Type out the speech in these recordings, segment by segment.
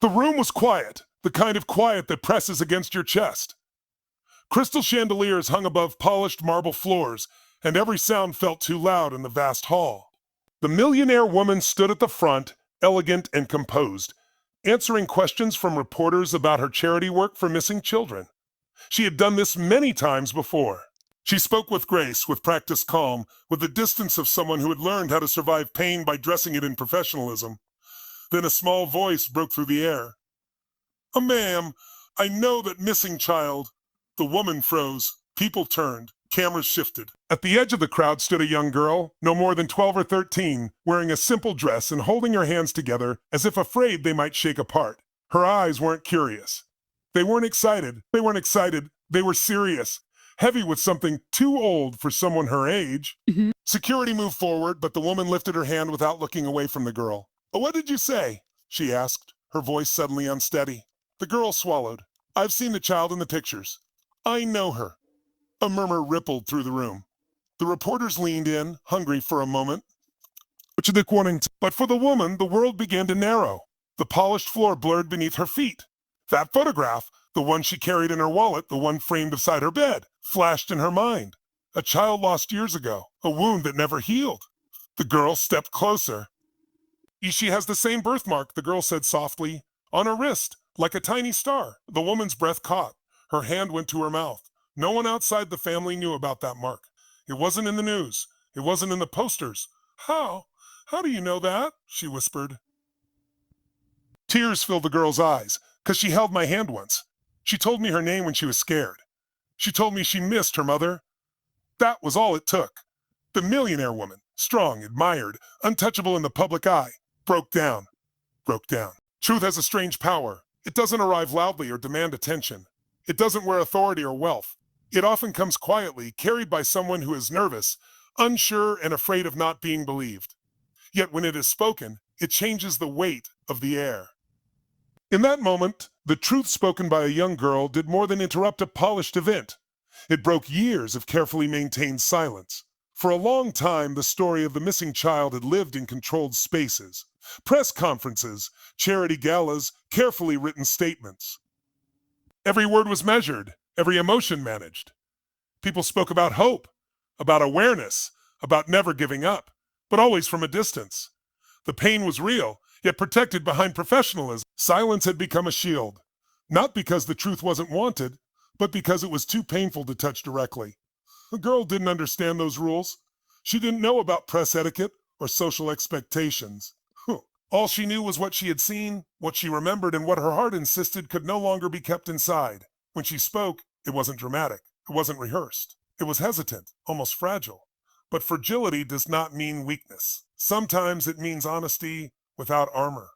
The room was quiet, the kind of quiet that presses against your chest. Crystal chandeliers hung above polished marble floors, and every sound felt too loud in the vast hall. The millionaire woman stood at the front, elegant and composed, answering questions from reporters about her charity work for missing children. She had done this many times before. She spoke with grace, with practiced calm, with the distance of someone who had learned how to survive pain by dressing it in professionalism. Then a small voice broke through the air. Ma'am, I know that missing child." The woman froze. People turned. Cameras shifted. At the edge of the crowd stood a young girl, no more than 12 or 13, wearing a simple dress and holding her hands together as if afraid they might shake apart. Her eyes weren't curious. They weren't excited. They were serious, heavy with something too old for someone her age. Security moved forward, but the woman lifted her hand without looking away from the girl. "What did you say?" she asked, her voice suddenly unsteady. The girl swallowed. "I've seen the child in the pictures. I know her." A murmur rippled through the room. The reporters leaned in, hungry for a moment. But for the woman, the world began to narrow. The polished floor blurred beneath her feet. That photograph, the one she carried in her wallet, the one framed beside her bed, flashed in her mind. A child lost years ago, a wound that never healed. The girl stepped closer. "She has the same birthmark," the girl said softly, "on her wrist, like a tiny star." The woman's breath caught. Her hand went to her mouth. No one outside the family knew about that mark. It wasn't in the news. It wasn't in the posters. How do you know that?" she whispered. Tears filled the girl's eyes, because she held my hand once. She told me her name when she was scared. She told me she missed her mother. That was all it took. The millionaire woman, strong, admired, untouchable in the public eye, broke down. Truth has a strange power. It doesn't arrive loudly or demand attention. It doesn't wear authority or wealth. It often comes quietly, carried by someone who is nervous, unsure, and afraid of not being believed. Yet when it is spoken, it changes the weight of the air. In that moment, the truth spoken by a young girl did more than interrupt a polished event. It broke years of carefully maintained silence. For a long time, the story of the missing child had lived in controlled spaces. Press conferences, charity galas, carefully written statements. Every word was measured, every emotion managed. People spoke about hope, about awareness, about never giving up, but always from a distance. The pain was real, yet protected behind professionalism. Silence had become a shield, not because the truth wasn't wanted, but because it was too painful to touch directly. The girl didn't understand those rules. She didn't know about press etiquette or social expectations. All she knew was what she had seen, what she remembered, and what her heart insisted could no longer be kept inside. When she spoke, it wasn't dramatic. It wasn't rehearsed. It was hesitant, almost fragile. But fragility does not mean weakness. Sometimes it means honesty without armor.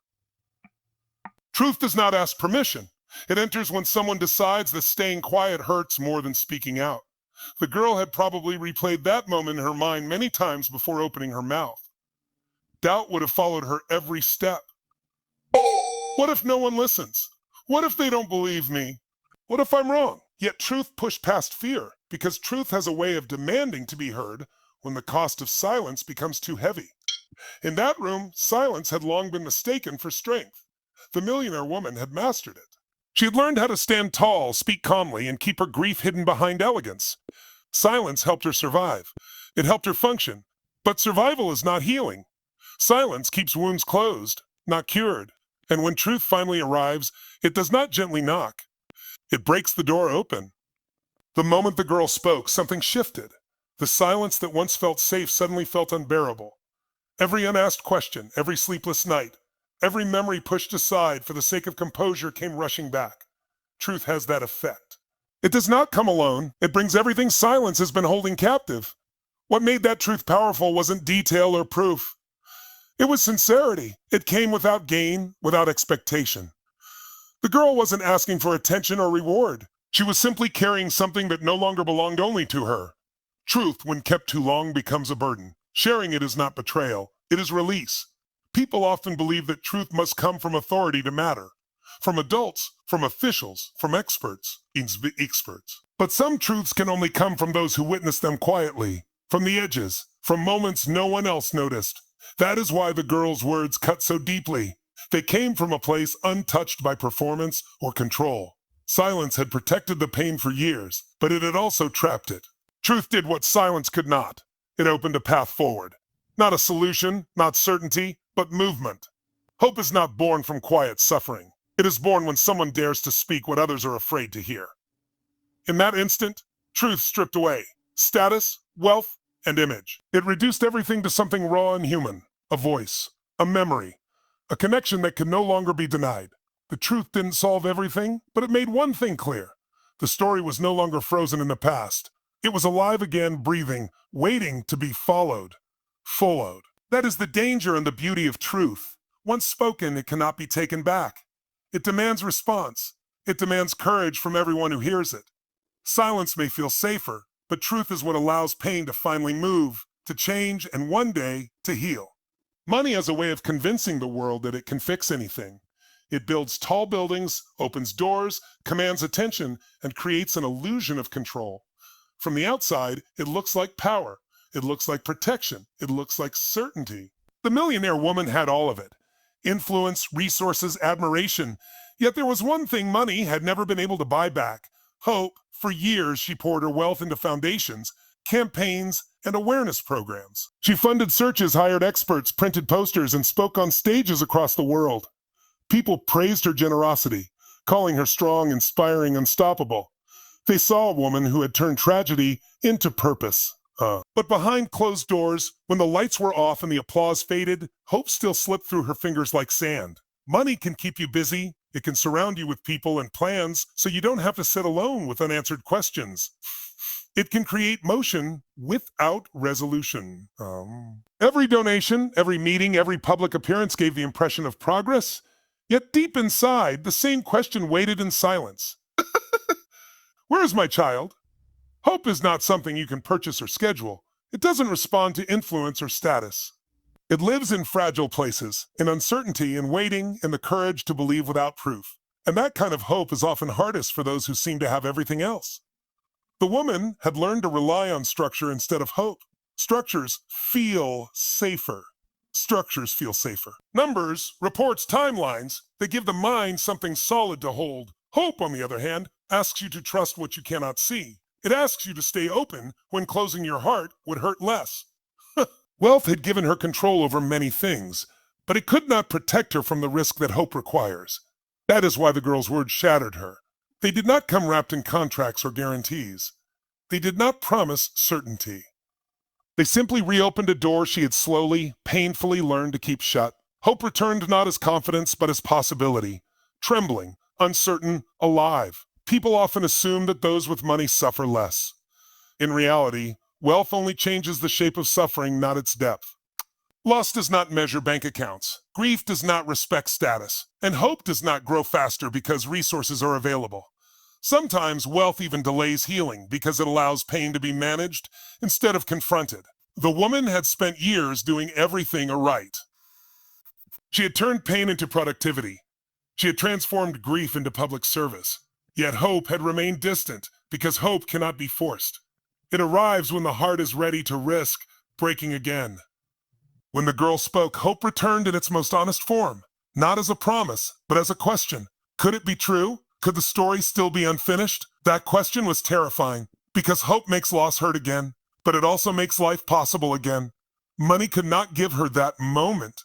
Truth does not ask permission. It enters when someone decides that staying quiet hurts more than speaking out. The girl had probably replayed that moment in her mind many times before opening her mouth. Doubt would have followed her every step. What if no one listens? What if they don't believe me? What if I'm wrong? Yet truth pushed past fear, because truth has a way of demanding to be heard when the cost of silence becomes too heavy. In that room, silence had long been mistaken for strength. The millionaire woman had mastered it. She had learned how to stand tall, speak calmly, and keep her grief hidden behind elegance. Silence helped her survive. It helped her function. But survival is not healing. Silence keeps wounds closed, not cured. And when truth finally arrives, it does not gently knock. It breaks the door open. The moment the girl spoke, something shifted. The silence that once felt safe suddenly felt unbearable. Every unasked question, every sleepless night, every memory pushed aside for the sake of composure came rushing back. Truth has that effect. It does not come alone. It brings everything silence has been holding captive. What made that truth powerful wasn't detail or proof. It was sincerity. It came without gain, without expectation. The girl wasn't asking for attention or reward. She was simply carrying something that no longer belonged only to her. Truth, when kept too long, becomes a burden. Sharing it is not betrayal. It is release. People often believe that truth must come from authority to matter. From adults, from officials, from experts. But some truths can only come from those who witness them quietly, from the edges, from moments no one else noticed. That is why the girl's words cut so deeply. They came from a place untouched by performance or control. Silence had protected the pain for years, but it had also trapped it. Truth did what silence could not. It opened a path forward. Not a solution, not certainty, but movement. Hope is not born from quiet suffering. It is born when someone dares to speak what others are afraid to hear. In that instant, truth stripped away status, wealth, and image. It reduced everything to something raw and human, a voice, a memory, a connection that could no longer be denied. The truth didn't solve everything, but it made one thing clear. The story was no longer frozen in the past. It was alive again, breathing, waiting to be followed. Followed. That is the danger and the beauty of truth. Once spoken, it cannot be taken back. It demands response. It demands courage from everyone who hears it. Silence may feel safer, but truth is what allows pain to finally move, to change, and one day, to heal. Money has a way of convincing the world that it can fix anything. It builds tall buildings, opens doors, commands attention, and creates an illusion of control. From the outside, it looks like power. It looks like protection. It looks like certainty. The millionaire woman had all of it. Influence, resources, admiration. Yet there was one thing money had never been able to buy back. Hope. For years, she poured her wealth into foundations, campaigns, and awareness programs. She funded searches, hired experts, printed posters, and spoke on stages across the world. People praised her generosity, calling her strong, inspiring, unstoppable. They saw a woman who had turned tragedy into purpose. But behind closed doors, when the lights were off and the applause faded, hope still slipped through her fingers like sand. Money can keep you busy. It can surround you with people and plans so you don't have to sit alone with unanswered questions. It can create motion without resolution. Every donation, every meeting, every public appearance gave the impression of progress. Yet deep inside, the same question waited in silence. Where is my child? Hope is not something you can purchase or schedule. It doesn't respond to influence or status. It lives in fragile places, in uncertainty, in waiting, in the courage to believe without proof. And that kind of hope is often hardest for those who seem to have everything else. The woman had learned to rely on structure instead of hope. Structures feel safer. Structures feel safer. Numbers, reports, timelines, they give the mind something solid to hold. Hope, on the other hand, asks you to trust what you cannot see. It asks you to stay open when closing your heart would hurt less. Wealth had given her control over many things, but it could not protect her from the risk that hope requires. That is why the girl's words shattered her. They did not come wrapped in contracts or guarantees. They did not promise certainty. They simply reopened a door she had slowly, painfully learned to keep shut. Hope returned not as confidence, but as possibility. Trembling, uncertain, alive. People often assume that those with money suffer less. In reality, wealth only changes the shape of suffering, not its depth. Loss does not measure bank accounts. Grief does not respect status. And hope does not grow faster because resources are available. Sometimes wealth even delays healing because it allows pain to be managed instead of confronted. The woman had spent years doing everything aright. She had turned pain into productivity. She had transformed grief into public service. Yet hope had remained distant because hope cannot be forced. It arrives when the heart is ready to risk breaking again. When the girl spoke, hope returned in its most honest form, not as a promise, but as a question. Could it be true? Could the story still be unfinished? That question was terrifying because hope makes loss hurt again, but it also makes life possible again. Money could not give her that moment.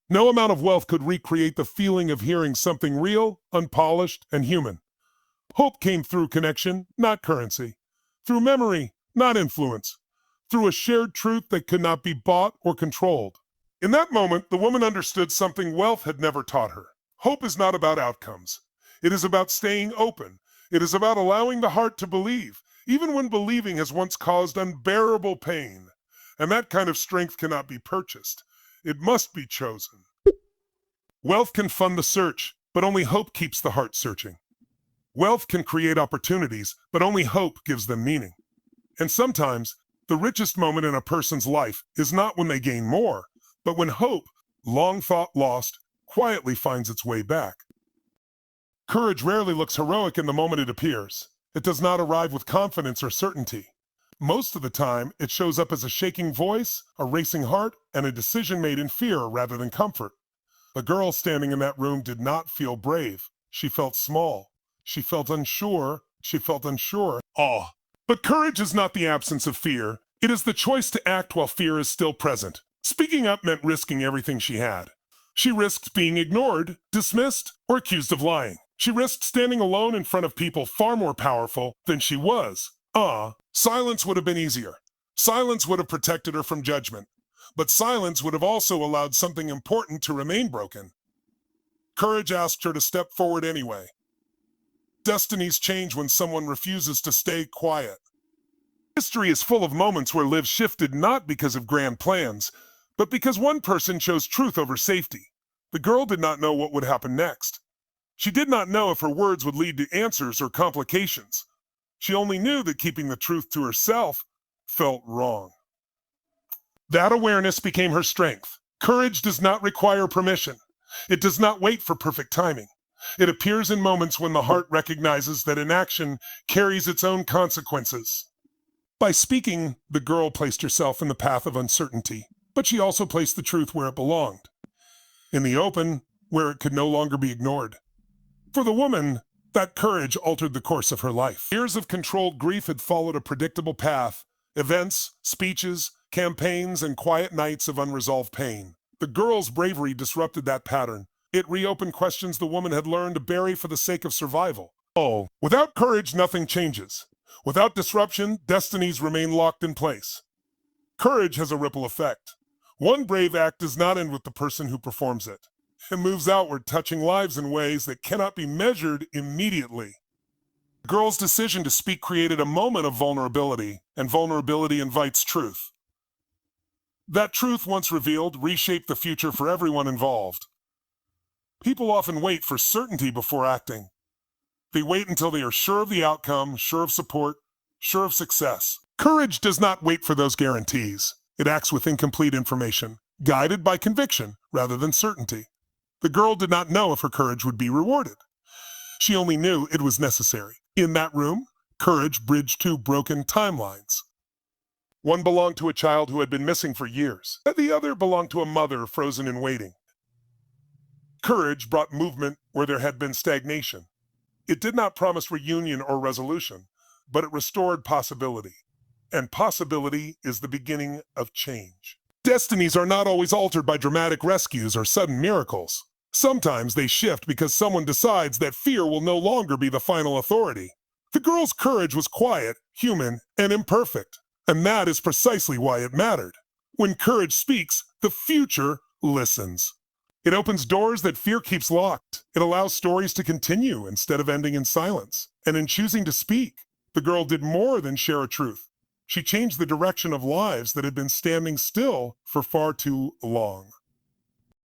No amount of wealth could recreate the feeling of hearing something real, unpolished, and human. Hope came through connection, not currency. Through memory, not influence. Through a shared truth that could not be bought or controlled. In that moment, the woman understood something wealth had never taught her. Hope is not about outcomes. It is about staying open. It is about allowing the heart to believe, even when believing has once caused unbearable pain. And that kind of strength cannot be purchased. It must be chosen. Wealth can fund the search, but only hope keeps the heart searching. Wealth can create opportunities, but only hope gives them meaning. And sometimes, the richest moment in a person's life is not when they gain more, but when hope, long thought lost, quietly finds its way back. Courage rarely looks heroic in the moment it appears. It does not arrive with confidence or certainty. Most of the time, it shows up as a shaking voice, a racing heart, and a decision made in fear rather than comfort. The girl standing in that room did not feel brave. She felt small. She felt unsure. She felt unsure. Awe. But courage is not the absence of fear. It is the choice to act while fear is still present. Speaking up meant risking everything she had. She risked being ignored, dismissed, or accused of lying. She risked standing alone in front of people far more powerful than she was. Silence would have been easier. Silence would have protected her from judgment. But silence would have also allowed something important to remain broken. Courage asked her to step forward anyway. Destinies change when someone refuses to stay quiet. History is full of moments where lives shifted not because of grand plans, but because one person chose truth over safety. The girl did not know what would happen next. She did not know if her words would lead to answers or complications. She only knew that keeping the truth to herself felt wrong. That awareness became her strength. Courage does not require permission. It does not wait for perfect timing. It appears in moments when the heart recognizes that inaction carries its own consequences. By speaking, the girl placed herself in the path of uncertainty, but she also placed the truth where it belonged, in the open, where it could no longer be ignored. For the woman, that courage altered the course of her life. Years of controlled grief had followed a predictable path: events, speeches, campaigns, and quiet nights of unresolved pain. The girl's bravery disrupted that pattern. It reopened questions the woman had learned to bury for the sake of survival. Without courage, nothing changes. Without disruption, destinies remain locked in place. Courage has a ripple effect. One brave act does not end with the person who performs it. It moves outward, touching lives in ways that cannot be measured immediately. The girl's decision to speak created a moment of vulnerability, and vulnerability invites truth. That truth, once revealed, reshaped the future for everyone involved. People often wait for certainty before acting. They wait until they are sure of the outcome, sure of support, sure of success. Courage does not wait for those guarantees. It acts with incomplete information, guided by conviction rather than certainty. The girl did not know if her courage would be rewarded. She only knew it was necessary. In that room, courage bridged two broken timelines. One belonged to a child who had been missing for years, and the other belonged to a mother frozen in waiting. Courage brought movement where there had been stagnation. It did not promise reunion or resolution, but it restored possibility. And possibility is the beginning of change. Destinies are not always altered by dramatic rescues or sudden miracles. Sometimes they shift because someone decides that fear will no longer be the final authority. The girl's courage was quiet, human, and imperfect. And that is precisely why it mattered. When courage speaks, the future listens. It opens doors that fear keeps locked. It allows stories to continue instead of ending in silence. And in choosing to speak, the girl did more than share a truth. She changed the direction of lives that had been standing still for far too long.